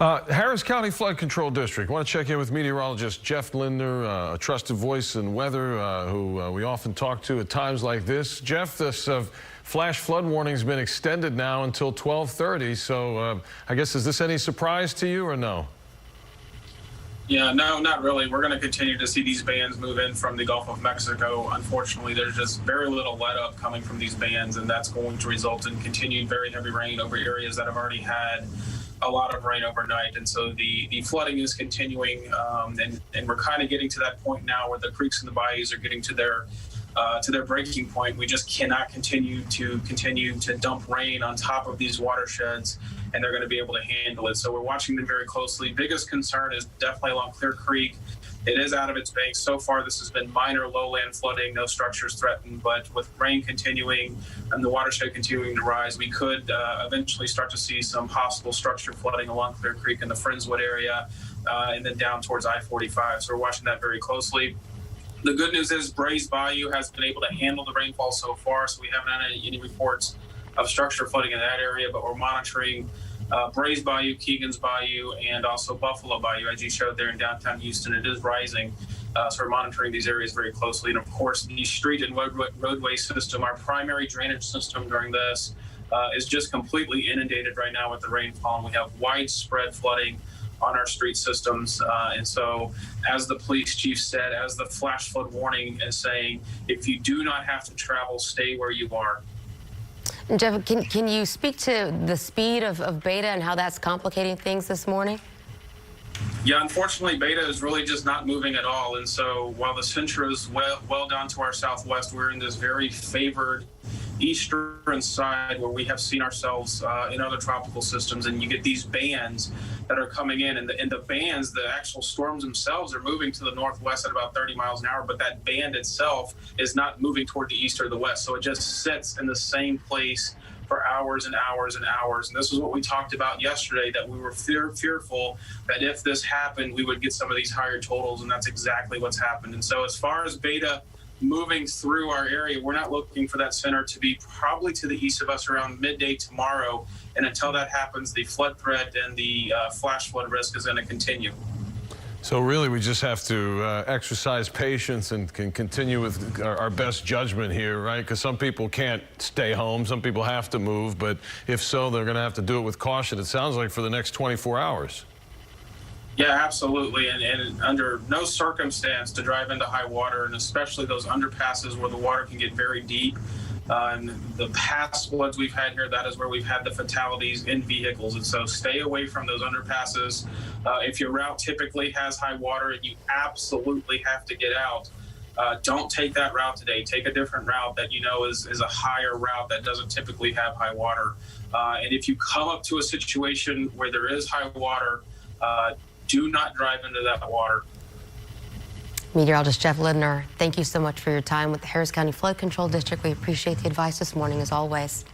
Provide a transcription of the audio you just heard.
Harris County Flood Control District. Want to check in with meteorologist Jeff Lindner, a trusted voice in weather who we often talk to at times like this. Jeff, this flash flood warning has been extended now until 12:30. So I guess, is this any surprise to you or no? Yeah, no, not really. We're going to continue to see these bands move in from the Gulf of Mexico. Unfortunately, there's just very little let up coming from these bands, and that's going to result in continued very heavy rain over areas that have already had a lot of rain overnight. And so the flooding is continuing, and we're kind of getting to that point now where the creeks and the bayous are getting to their breaking point. We just cannot continue to dump rain on top of these watersheds, and they're going to be able to handle it. So we're watching them very closely. Biggest concern is definitely along Clear Creek. It is out of its banks. So far, this has been minor lowland flooding, no structures threatened, but with rain continuing and the watershed continuing to rise, we could eventually start to see some possible structure flooding along Clear Creek in the Friendswood area, and then down towards I-45. So we're watching that very closely. The good news is Brays Bayou has been able to handle the rainfall so far, so we haven't had any reports of structure flooding in that area, but we're monitoring Brays Bayou, Keegan's Bayou, and also Buffalo Bayou, as you showed there in downtown Houston. It is rising, so we're monitoring these areas very closely. And of course, the street and roadway system, our primary drainage system during this, is just completely inundated right now with the rainfall, and we have widespread flooding on our street systems. And so, as the police chief said, as the flash flood warning is saying, if you do not have to travel, stay where you are. Jeff, can you speak to the speed of Beta and how that's complicating things this morning? Yeah, unfortunately, Beta is really just not moving at all. And so while the Centra is well down to our southwest, we're in this very favored eastern side where we have seen ourselves in other tropical systems, and you get these bands that are coming in, and the bands, the actual storms themselves, are moving to the northwest at about 30 miles an hour, but that band itself is not moving toward the east or the west, so it just sits in the same place for hours and hours and hours. And this is what we talked about yesterday, that we were fearful that if this happened, we would get some of these higher totals, and that's exactly what's happened. And so as far as Beta moving through our area, we're not looking for that center to be probably to the east of us around midday tomorrow. And until that happens, the flood threat and the flash flood risk is going to continue. So really, we just have to exercise patience and can continue with our best judgment here, right? Because some people can't stay home. Some people have to move. But if so, they're going to have to do it with caution, it sounds like, for the next 24 hours. Yeah, absolutely. And under no circumstance to drive into high water, and especially those underpasses where the water can get very deep. And the past floods we've had here, that is where we've had the fatalities in vehicles. And so stay away from those underpasses. If your route typically has high water and you absolutely have to get out, don't take that route today. Take a different route that you know is a higher route that doesn't typically have high water. And if you come up to a situation where there is high water, do not drive into that water. Meteorologist Jeff Lindner, thank you so much for your time with the Harris County Flood Control District. We appreciate the advice this morning, as always.